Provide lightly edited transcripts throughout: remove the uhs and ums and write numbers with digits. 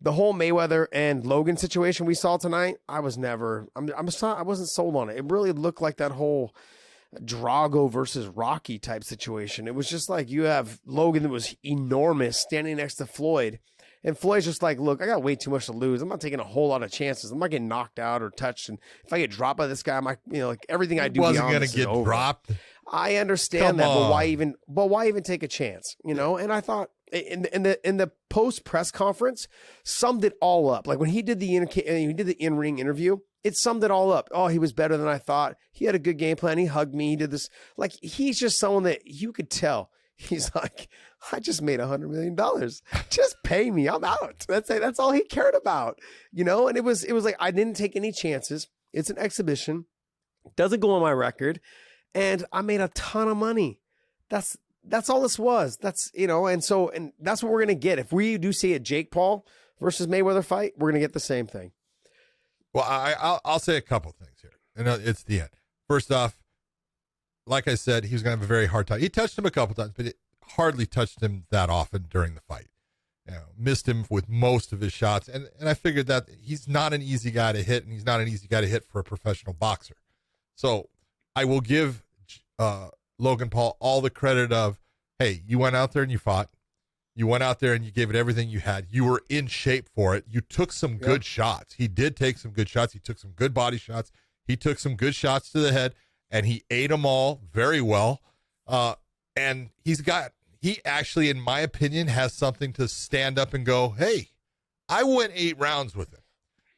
the whole Mayweather and Logan situation we saw tonight, I wasn't sold on it. It really looked like that whole Drago versus Rocky type situation. It was just like you have Logan that was enormous standing next to Floyd. And Floyd's just like, look, I got way too much to lose. I'm not taking a whole lot of chances. I'm not getting knocked out or touched. And if I get dropped by this guy, like everything I do wasn't going to get dropped. I understand that, but why even take a chance? And I thought in the post press conference summed it all up. Like when he did the in-ring interview, it summed it all up. Oh, he was better than I thought. He had a good game plan. He hugged me. He did this. Like he's just someone that you could tell. He's like, I just made $100 million. Just pay me. I'm out. That's all he cared about, And it was like I didn't take any chances. It's an exhibition. Doesn't go on my record, and I made a ton of money. That's all this was. And that's what we're gonna get if we do see a Jake Paul versus Mayweather fight. We're gonna get the same thing. Well, I'll say a couple things here, and it's the end. First off, like I said, he was going to have a very hard time. He touched him a couple times, but it hardly touched him that often during the fight. Missed him with most of his shots, and I figured that he's not an easy guy to hit, and he's not an easy guy to hit for a professional boxer. So I will give Logan Paul all the credit of, hey, you went out there and you fought. You went out there and you gave it everything you had. You were in shape for it. You took some good shots. He did take some good shots. He took some good body shots. He took some good shots to the head, and he ate them all very well. And he actually, in my opinion, has something to stand up and go, hey, I went 8 rounds with him.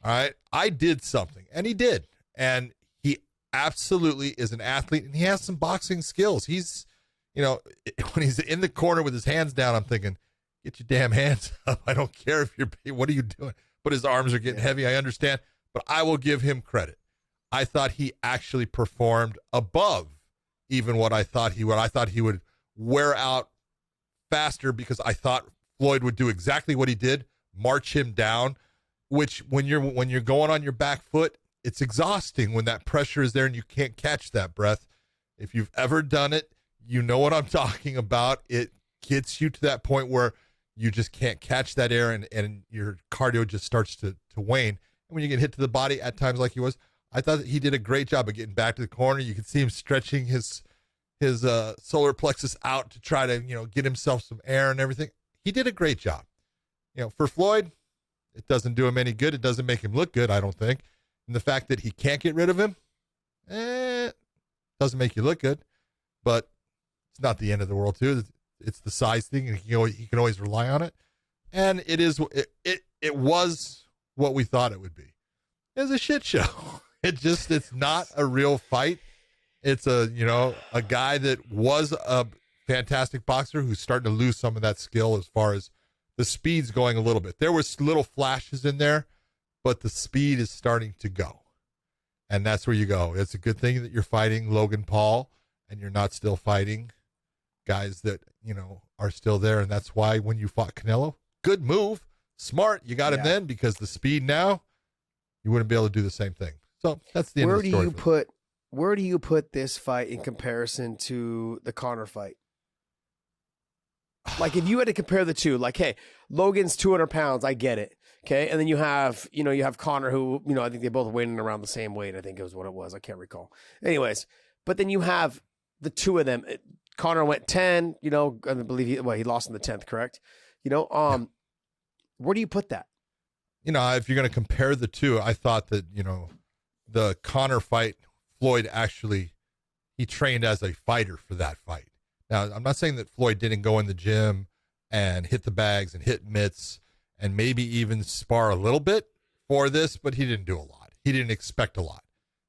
All right. I did something, and he did. And he absolutely is an athlete, and he has some boxing skills. He's, when he's in the corner with his hands down, I'm thinking, get your damn hands up. I don't care if what are you doing? But his arms are getting heavy. I understand, but I will give him credit. I thought he actually performed above even what I thought he would. I thought he would wear out faster because I thought Floyd would do exactly what he did, march him down, which when you're going on your back foot, it's exhausting when that pressure is there and you can't catch that breath. If you've ever done it, you know what I'm talking about. It gets you to that point where you just can't catch that air and your cardio just starts to wane. And when you get hit to the body at times like he was, I thought that he did a great job of getting back to the corner. You could see him stretching his solar plexus out to try to, get himself some air and everything. He did a great job. For Floyd, it doesn't do him any good. It doesn't make him look good, I don't think. And the fact that he can't get rid of him, doesn't make you look good. But it's not the end of the world, too. It's the size thing, and he can always rely on it. And it was what we thought it would be. It was a shit show. It's not a real fight. It's a guy that was a fantastic boxer who's starting to lose some of that skill as far as the speed's going a little bit. There was little flashes in there, but the speed is starting to go. And that's where you go. It's a good thing that you're fighting Logan Paul and you're not still fighting guys that, are still there. And that's why when you fought Canelo, good move, smart. You got him then because the speed now, you wouldn't be able to do the same thing. So that's the end of the story. Where do you put this fight in comparison to the Conor fight? Like if you had to compare the two, like, hey, Logan's 200 pounds, I get it. Okay. And then you have Conor who, I think they both weighed in around the same weight. I think it was what it was. I can't recall. Anyways, but then you have the two of them. Conor went 10, I believe he lost in the 10th, correct? Where do you put that? If you're going to compare the two, I thought that, the Conor fight, Floyd actually, he trained as a fighter for that fight. Now, I'm not saying that Floyd didn't go in the gym and hit the bags and hit mitts and maybe even spar a little bit for this, but he didn't do a lot. He didn't expect a lot.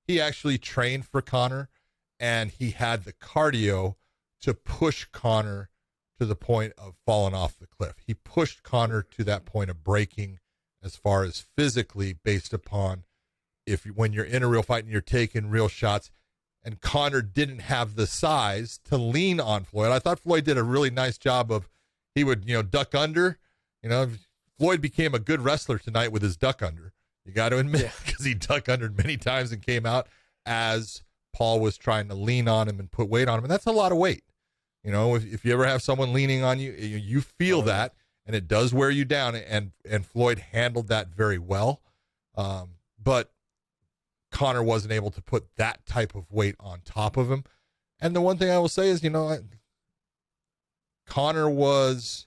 He actually trained for Conor, and he had the cardio to push Conor to the point of falling off the cliff. He pushed Conor to that point of breaking as far as physically based upon when you're in a real fight and you're taking real shots. And Conor didn't have the size to lean on Floyd. I thought Floyd did a really nice job of, he would, duck under. Floyd became a good wrestler tonight with his duck under. You got to admit, because he duck undered many times and came out as Paul was trying to lean on him and put weight on him. And that's a lot of weight. If you ever have someone leaning on you, you feel that. and it does wear you down. And Floyd handled that very well. But Conor wasn't able to put that type of weight on top of him. And the one thing I will say is, Conor was,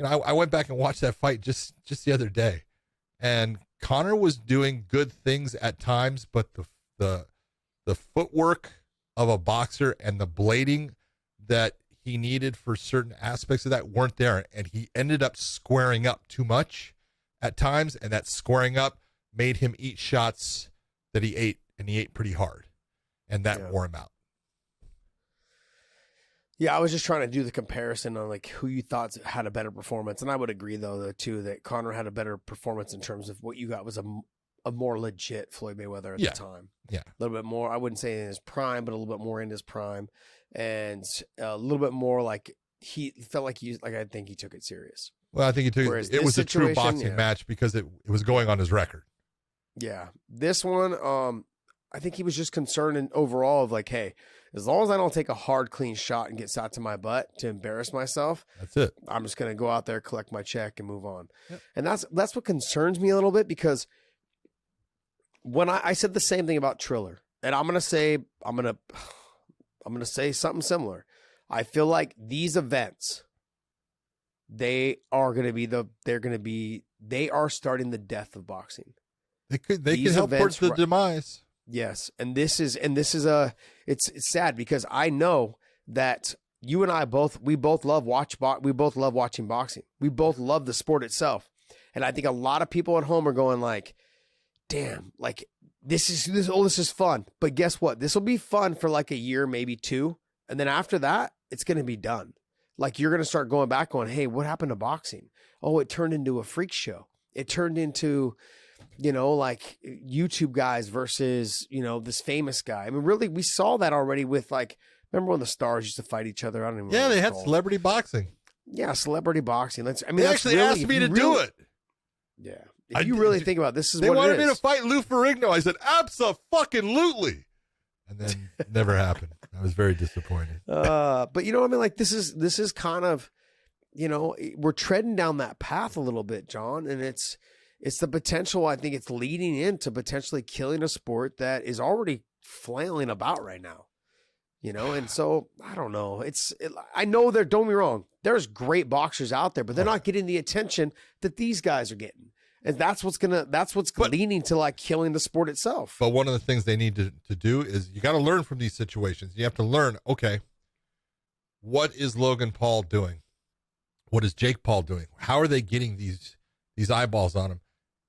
I went back and watched that fight just the other day, and Conor was doing good things at times, but the footwork of a boxer and the blading that he needed for certain aspects of that weren't there, and he ended up squaring up too much at times, and that squaring up made him eat shots that he ate, and he ate pretty hard, and that wore him out. Yeah, I was just trying to do the comparison on like who you thought had a better performance, and I would agree though too that Conor had a better performance in terms of what you got was a more legit Floyd Mayweather at the time. Yeah, a little bit more. I wouldn't say in his prime, but a little bit more in his prime, and a little bit more like he felt like I think he took it serious. Well, I think he took it. It was a true boxing match because it was going on his record. Yeah, this one, I think he was just concerned and overall of like, hey, as long as I don't take a hard, clean shot and get shot to my butt to embarrass myself, that's it. I'm just going to go out there, collect my check, and move on. Yep. And that's what concerns me a little bit, because when I said the same thing about Triller, and I'm going to say something similar. I feel like these events, they are starting the death of boxing. They could help towards the demise. Yes, and this is it's sad because I know that you and I both love watching boxing. We both love the sport itself, and I think a lot of people at home are going like, "Damn, like this is fun." But guess what? This will be fun for like a year, maybe two, and then after that, it's going to be done. Like you're going to start going back, going, "Hey, what happened to boxing? Oh, it turned into a freak show. It turned into." Like YouTube guys versus, this famous guy. I mean, really, we saw that already with like, remember when the stars used to fight each other? I don't even know. Yeah, they had celebrity boxing. Yeah, celebrity boxing. They actually asked me to do it. Yeah. If you really think about it, this is what it is. They wanted me to fight Lou Ferrigno. I said, abso-fucking-lutely. And then it never happened. I was very disappointed. But you know what I mean? Like this is kind of, we're treading down that path a little bit, John, and it's the potential. I think it's leading into potentially killing a sport that is already flailing about right now, and so I don't know. I know don't get me wrong. There's great boxers out there, but they're not getting the attention that these guys are getting. And that's what's leading to like killing the sport itself. But one of the things they need to do is you got to learn from these situations. You have to learn, okay, what is Logan Paul doing? What is Jake Paul doing? How are they getting these eyeballs on him?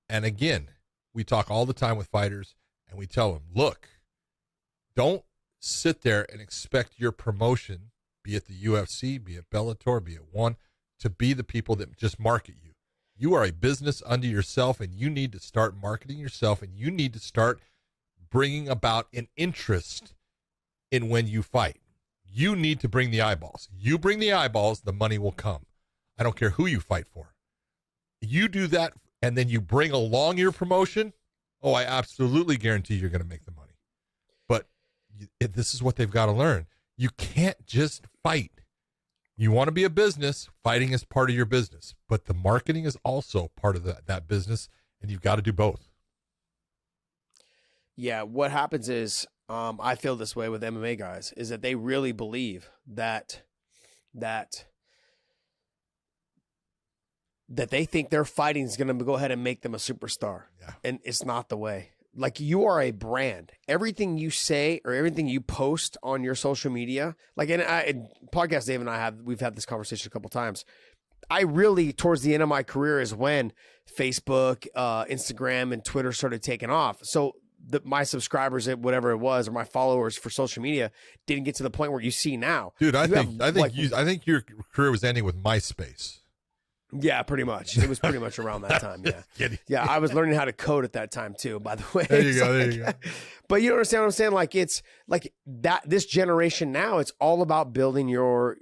And again, we talk all the time with fighters, and we tell them, look, don't sit there and expect your promotion, be it the UFC, be it Bellator, be it ONE, to be the people that just market you. You are a business unto yourself, and you need to start marketing yourself, and you need to start bringing about an interest in when you fight. You need to bring the eyeballs. You bring the eyeballs, the money will come. I don't care who you fight for. You do that, and then you bring along your promotion, I absolutely guarantee you're going to make the money. But this is what they've got to learn. You can't just fight. You want to be a business, fighting is part of your business, but the marketing is also part of that business, and you've got to do both. Yeah, what happens is, I feel this way with MMA guys, is that they really believe that they think their fighting is going to go ahead and make them a superstar. Yeah. And it's not the way. Like, you are a brand. Everything you say or everything you post on your social media, like in podcast Dave and we've had this conversation a couple times. I really, towards the end of my career, is when Facebook, Instagram, and Twitter started taking off. So my subscribers, whatever it was, or my followers for social media, didn't get to the point where you see now. Dude, I think your career was ending with MySpace. Yeah, pretty much. It was pretty much around that time. Yeah. Yeah. I was learning how to code at that time too, by the way. There you go. But you understand what I'm saying? Like, it's like that, this generation now, it's all about building your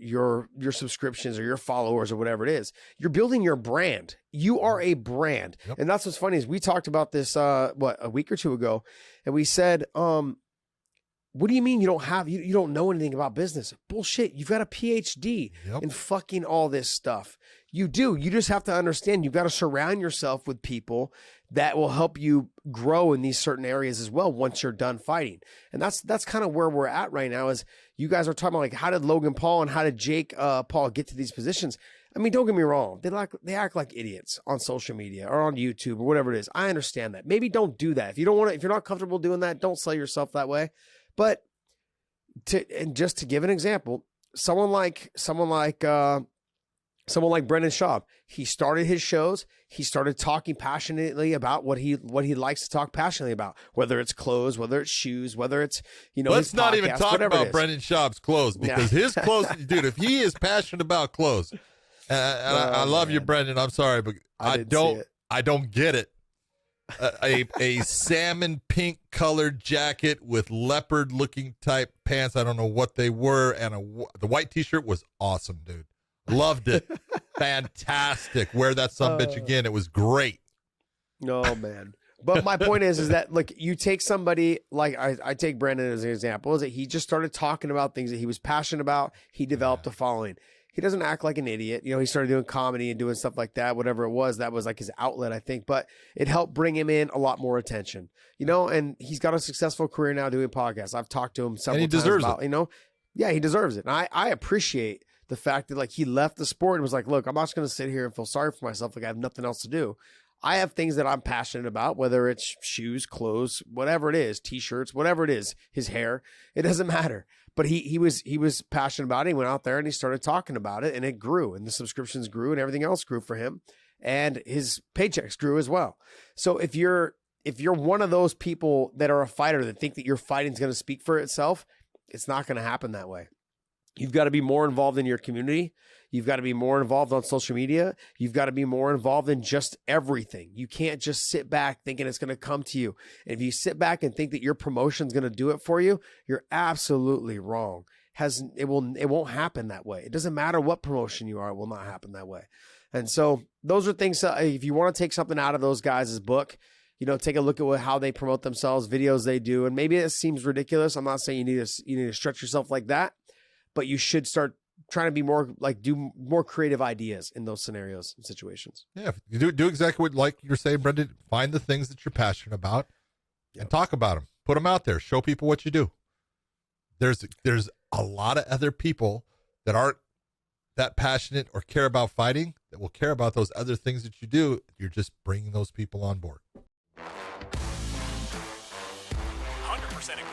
subscriptions or your followers or whatever it is. You're building your brand. You are a brand. Yep. And that's what's funny is we talked about this, a week or two ago, and we said, what do you mean you don't know anything about business? Bullshit. You've got a PhD in fucking all this stuff. You do. You just have to understand you've got to surround yourself with people that will help you grow in these certain areas as well once you're done fighting. And that's kind of where we're at right now is you guys are talking about like how did Logan Paul and how did Jake Paul get to these positions? I mean, don't get me wrong. They act like idiots on social media or on YouTube or whatever it is. I understand that. Maybe don't do that. If you don't want to, if you're not comfortable doing that, don't sell yourself that way. But just to give an example, someone like Brendan Schaub, he started his shows. He started talking passionately about what he likes to talk passionately about, whether it's clothes, whether it's shoes, whether it's, Let's not even talk about it Brendan Schaub's clothes because his clothes, dude, if he is passionate about clothes, I love you, Brendan. I'm sorry, but I don't get it. A salmon pink colored jacket with leopard looking type pants. I don't know what they were. And the white t-shirt was awesome, dude. Loved it. Fantastic. Wear that sumbitch again. It was great. No, man. But my point is that, look, you take somebody like I take Brandon as an example, is that he just started talking about things that he was passionate about. He developed a following. He doesn't act like an idiot. He started doing comedy and doing stuff like that, whatever it was. That was like his outlet, I think. But it helped bring him in a lot more attention, and he's got a successful career now doing podcasts. I've talked to him several times about, yeah, he deserves it. And I appreciate the fact that like he left the sport and was like, look, I'm not just going to sit here and feel sorry for myself. Like I have nothing else to do. I have things that I'm passionate about, whether it's shoes, clothes, whatever it is, t-shirts, whatever it is, his hair, it doesn't matter. But he was passionate about it. He went out there and he started talking about it and it grew and the subscriptions grew and everything else grew for him and his paychecks grew as well. So if you're one of those people that are a fighter that think that your fighting is going to speak for itself, it's not going to happen that way. You've got to be more involved in your community. You've got to be more involved on social media. You've got to be more involved in just everything. You can't just sit back thinking it's going to come to you. And if you sit back and think that your promotion's going to do it for you, you're absolutely wrong. It won't happen that way. It doesn't matter what promotion you are, it will not happen that way. And so those are things, if you want to take something out of those guys' book, take a look at how they promote themselves, videos they do. And maybe it seems ridiculous. I'm not saying you need to stretch yourself like that, but you should start trying to be more like do more creative ideas in those scenarios and situations. Yeah, you do exactly what like you're saying, Brendan. Find the things that you're passionate about and talk about them. Put them out there. Show people what you do. There's a lot of other people that aren't that passionate or care about fighting that will care about those other things that you do. You're just bringing those people on board. 100% agree.